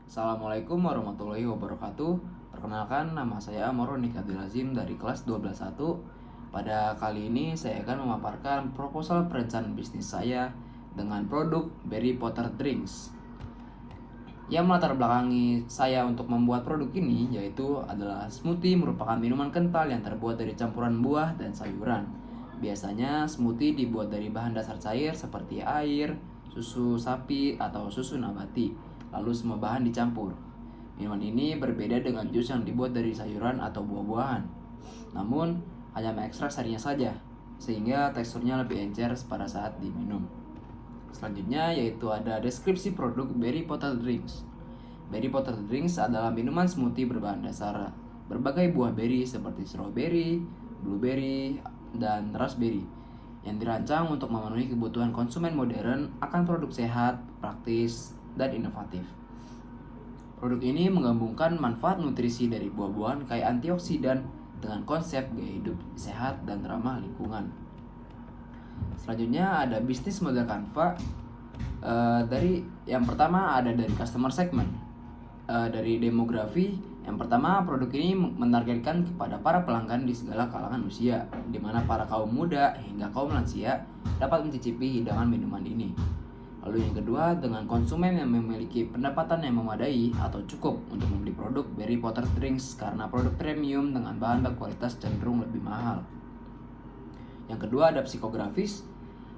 Assalamualaikum warahmatullahi wabarakatuh. Perkenalkan, nama saya Amoronik Abdilazim dari kelas 12.1. Pada kali ini saya akan memaparkan proposal perencanaan bisnis saya dengan produk Berry Potter Drinks. Yang melatar belakangi saya untuk membuat produk ini yaitu adalah smoothie merupakan minuman kental yang terbuat dari campuran buah dan sayuran. Biasanya smoothie dibuat dari bahan dasar cair seperti air, susu sapi, atau susu nabati. Lalu semua bahan dicampur. Minuman ini berbeda dengan jus yang dibuat dari sayuran atau buah-buahan. Namun, hanya mengekstrak sarinya saja, sehingga teksturnya lebih encer pada saat diminum. Selanjutnya yaitu ada deskripsi produk Berry Potter Drinks. Berry Potter Drinks adalah minuman smoothie berbahan dasar berbagai buah beri seperti strawberry, blueberry, dan raspberry yang dirancang untuk memenuhi kebutuhan konsumen modern akan produk sehat, praktis, dan inovatif. Produk ini menggabungkan manfaat nutrisi dari buah-buahan kaya antioksidan dengan konsep gaya hidup sehat dan ramah lingkungan. Selanjutnya ada bisnis model Canva. Dari yang pertama ada dari customer segment. Dari demografi, yang pertama produk ini menargetkan kepada para pelanggan di segala kalangan usia, di mana para kaum muda hingga kaum lansia dapat mencicipi hidangan minuman ini. Lalu yang kedua, dengan konsumen yang memiliki pendapatan yang memadai atau cukup untuk membeli produk Berry Potter Drinks karena produk premium dengan bahan berkualitas cenderung lebih mahal. Yang kedua ada psikografis.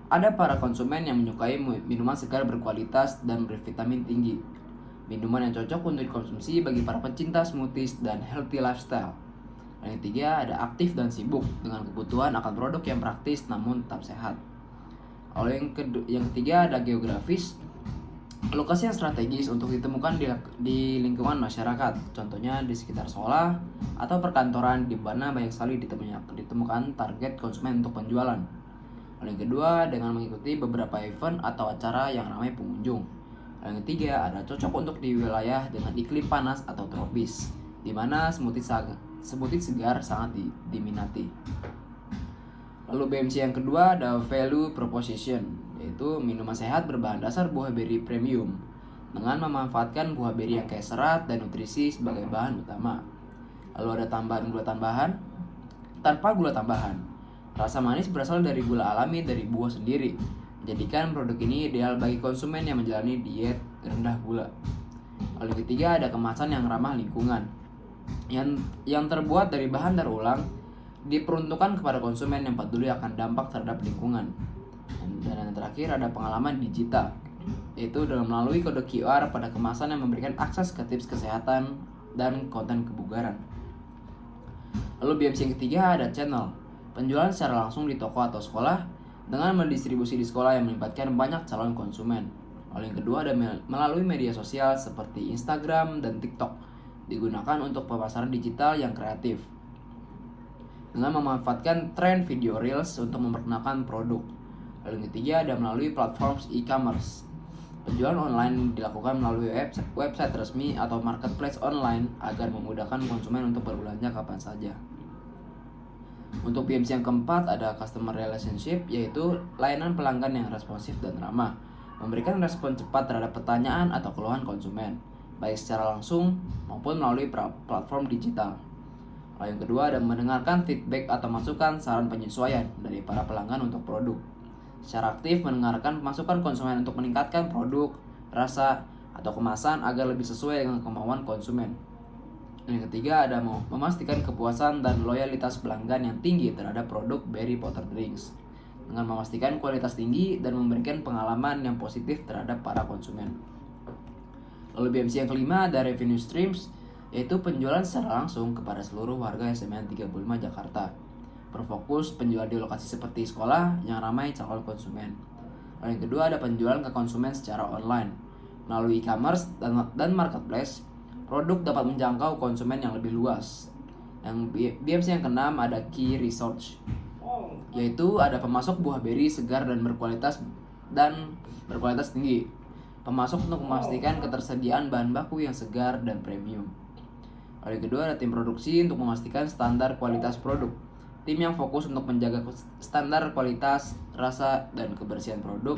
Ada para konsumen yang menyukai minuman segar berkualitas dan bervitamin tinggi. Minuman yang cocok untuk dikonsumsi bagi para pecinta smoothies dan healthy lifestyle. Dan yang ketiga ada aktif dan sibuk dengan kebutuhan akan produk yang praktis namun tetap sehat. Lalu yang ketiga ada geografis. Lokasi yang strategis untuk ditemukan di lingkungan masyarakat, contohnya di sekitar sekolah atau perkantoran di mana banyak sekali ditemukan target konsumen untuk penjualan. Lalu yang kedua dengan mengikuti beberapa event atau acara yang ramai pengunjung. Yang ketiga ada cocok untuk di wilayah dengan iklim panas atau tropis, di mana smoothie segar sangat diminati. Lalu BMC yang kedua ada value proposition, yaitu minuman sehat berbahan dasar buah beri premium dengan memanfaatkan buah beri yang kaya serat dan nutrisi sebagai bahan utama. Lalu ada tambahan gula tambahan tanpa gula tambahan. Rasa manis berasal dari gula alami dari buah sendiri, menjadikan produk ini ideal bagi konsumen yang menjalani diet rendah gula. Lalu yang ketiga ada kemasan yang ramah lingkungan, yang terbuat dari bahan daur ulang, diperuntukkan kepada konsumen yang peduli akan dampak terhadap lingkungan. Dan yang terakhir ada pengalaman digital, yaitu dengan melalui kode QR pada kemasan yang memberikan akses ke tips kesehatan dan konten kebugaran. Lalu BMC yang ketiga ada channel, penjualan secara langsung di toko atau sekolah dengan mendistribusi di sekolah yang melibatkan banyak calon konsumen. Lalu yang kedua ada melalui media sosial seperti Instagram dan TikTok, digunakan untuk pemasaran digital yang kreatif dengan memanfaatkan tren video reels untuk memperkenalkan produk. Lalu yang ketiga ada melalui platform e-commerce. Penjualan online dilakukan melalui website resmi atau marketplace online agar memudahkan konsumen untuk berbelanja kapan saja. Untuk BMC yang keempat ada customer relationship, yaitu layanan pelanggan yang responsif dan ramah, memberikan respon cepat terhadap pertanyaan atau keluhan konsumen, baik secara langsung maupun melalui platform digital. Lalu yang kedua ada mendengarkan feedback atau masukan saran penyesuaian dari para pelanggan untuk produk. Secara aktif mendengarkan masukan konsumen untuk meningkatkan produk, rasa, atau kemasan agar lebih sesuai dengan kemauan konsumen. Dan yang ketiga ada memastikan kepuasan dan loyalitas pelanggan yang tinggi terhadap produk Berry Potter Drinks dengan memastikan kualitas tinggi dan memberikan pengalaman yang positif terhadap para konsumen. Lalu BMC yang kelima ada revenue streams, yaitu penjualan secara langsung kepada seluruh warga SMN 35 Jakarta. Berfokus penjualan di lokasi seperti sekolah yang ramai calon konsumen. Lalu yang kedua ada penjualan ke konsumen secara online. Melalui e-commerce dan marketplace, produk dapat menjangkau konsumen yang lebih luas. Yang BMC yang keenam ada key research, yaitu ada pemasok buah beri segar dan berkualitas tinggi. Pemasok untuk memastikan ketersediaan bahan baku yang segar dan premium. Lalu yang kedua ada tim produksi untuk memastikan standar kualitas produk. Tim yang fokus untuk menjaga standar kualitas, rasa, dan kebersihan produk.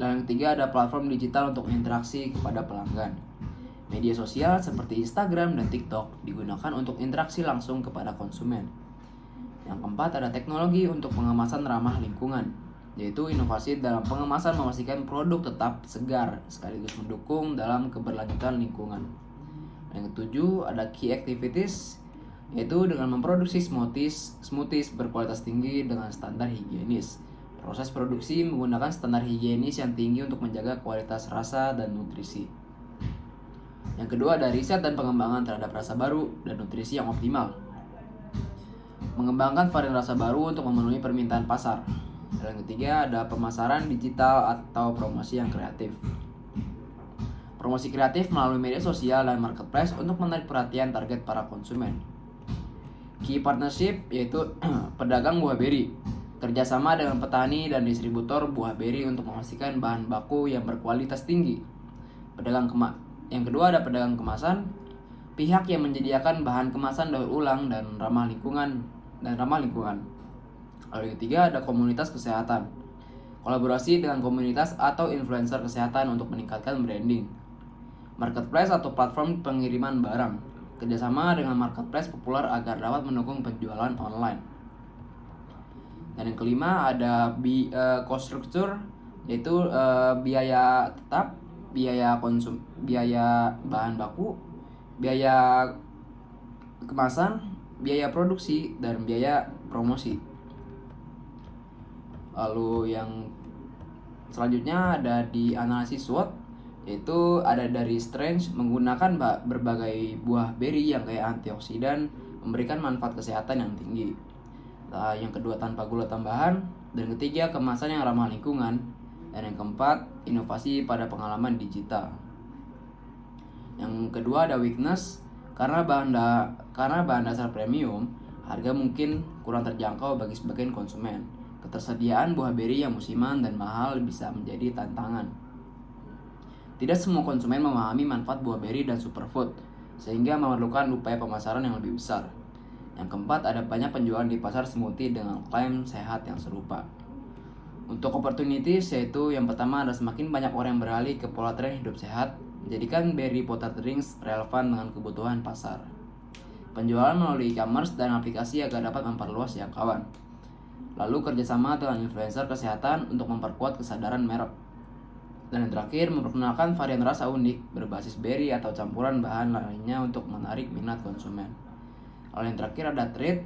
Dan yang ketiga ada platform digital untuk interaksi kepada pelanggan. Media sosial seperti Instagram dan TikTok digunakan untuk interaksi langsung kepada konsumen. Yang keempat ada teknologi untuk pengemasan ramah lingkungan, yaitu inovasi dalam pengemasan memastikan produk tetap segar sekaligus mendukung dalam keberlanjutan lingkungan. Yang ketujuh ada key activities, yaitu dengan memproduksi smoothies berkualitas tinggi dengan standar higienis. Proses produksi menggunakan standar higienis yang tinggi untuk menjaga kualitas rasa dan nutrisi. Yang kedua ada riset dan pengembangan terhadap rasa baru dan nutrisi yang optimal. Mengembangkan varian rasa baru untuk memenuhi permintaan pasar. Dan yang ketiga ada pemasaran digital atau promosi yang kreatif. Promosi kreatif melalui media sosial dan marketplace untuk menarik perhatian target para konsumen. Key partnership yaitu pedagang buah beri, kerjasama dengan petani dan distributor buah beri untuk memastikan bahan baku yang berkualitas tinggi. Yang kedua ada pedagang kemasan, pihak yang menyediakan bahan kemasan daur ulang dan ramah lingkungan. Lalu yang ketiga ada komunitas kesehatan, kolaborasi dengan komunitas atau influencer kesehatan untuk meningkatkan branding. Marketplace atau platform pengiriman barang, kerjasama dengan marketplace populer agar dapat mendukung penjualan online. Dan yang kelima ada cost structure, yaitu biaya tetap, biaya bahan baku, biaya kemasan, biaya produksi, dan biaya promosi. Lalu yang selanjutnya ada di analisis SWOT, yaitu ada dari strength, menggunakan berbagai buah beri yang kaya antioksidan memberikan manfaat kesehatan yang tinggi. Yang kedua tanpa gula tambahan, dan ketiga kemasan yang ramah lingkungan, dan yang keempat inovasi pada pengalaman digital. Yang kedua ada weakness, karena bahan dasar premium, harga mungkin kurang terjangkau bagi sebagian konsumen. Ketersediaan buah beri yang musiman dan mahal bisa menjadi tantangan. Tidak semua konsumen memahami manfaat buah beri dan superfood, sehingga memerlukan upaya pemasaran yang lebih besar. Yang keempat, ada banyak penjualan di pasar smoothie dengan klaim sehat yang serupa. Untuk opportunities, yaitu yang pertama ada semakin banyak orang yang beralih ke pola tren hidup sehat, menjadikan berry potted drinks relevan dengan kebutuhan pasar. Penjualan melalui e-commerce dan aplikasi agar dapat memperluas jangkauan. Lalu kerjasama dengan influencer kesehatan untuk memperkuat kesadaran merek. Dan yang terakhir, memperkenalkan varian rasa unik berbasis berry atau campuran bahan lainnya untuk menarik minat konsumen. Lalu yang terakhir ada trade,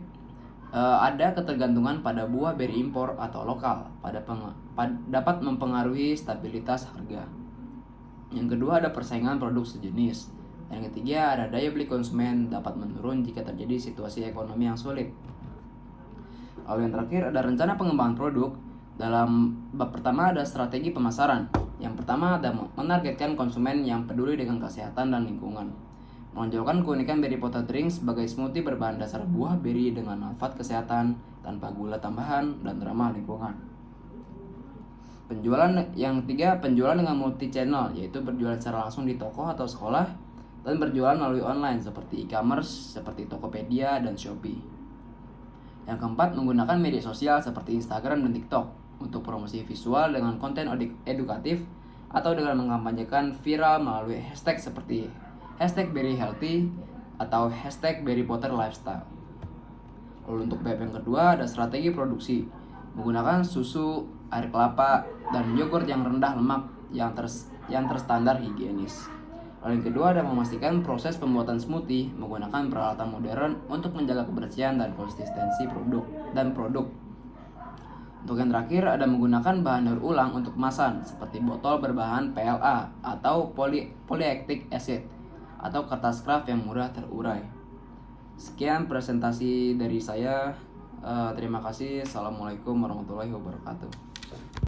ada ketergantungan pada buah berry impor atau lokal dapat mempengaruhi stabilitas harga. Yang kedua ada persaingan produk sejenis. Yang ketiga ada daya beli konsumen dapat menurun jika terjadi situasi ekonomi yang sulit. Lalu yang terakhir ada rencana pengembangan produk. Dalam bab pertama ada strategi pemasaran. Yang pertama ada menargetkan konsumen yang peduli dengan kesehatan dan lingkungan. Menonjolkan keunikan berry potted drink sebagai smoothie berbahan dasar buah beri dengan manfaat kesehatan tanpa gula tambahan dan ramah lingkungan. Yang ketiga, penjualan dengan multi channel, yaitu berjualan secara langsung di toko atau sekolah dan berjualan melalui online seperti e-commerce seperti Tokopedia dan Shopee. Yang keempat, menggunakan media sosial seperti Instagram dan TikTok untuk promosi visual dengan konten edukatif atau dengan mengkampanyekan viral melalui hashtag seperti #berryhealthy atau #berrypotterlifestyle. Lalu untuk bab yang kedua ada strategi produksi, menggunakan susu, air kelapa, dan yogurt yang rendah lemak yang terstandar higienis. Lalu yang kedua ada memastikan proses pembuatan smoothie menggunakan peralatan modern untuk menjaga kebersihan dan konsistensi produk. Untuk yang terakhir ada menggunakan bahan daur ulang untuk kemasan seperti botol berbahan PLA atau polylactic acid atau kertas kraft yang mudah terurai. Sekian presentasi dari saya. Terima kasih. Assalamualaikum warahmatullahi wabarakatuh.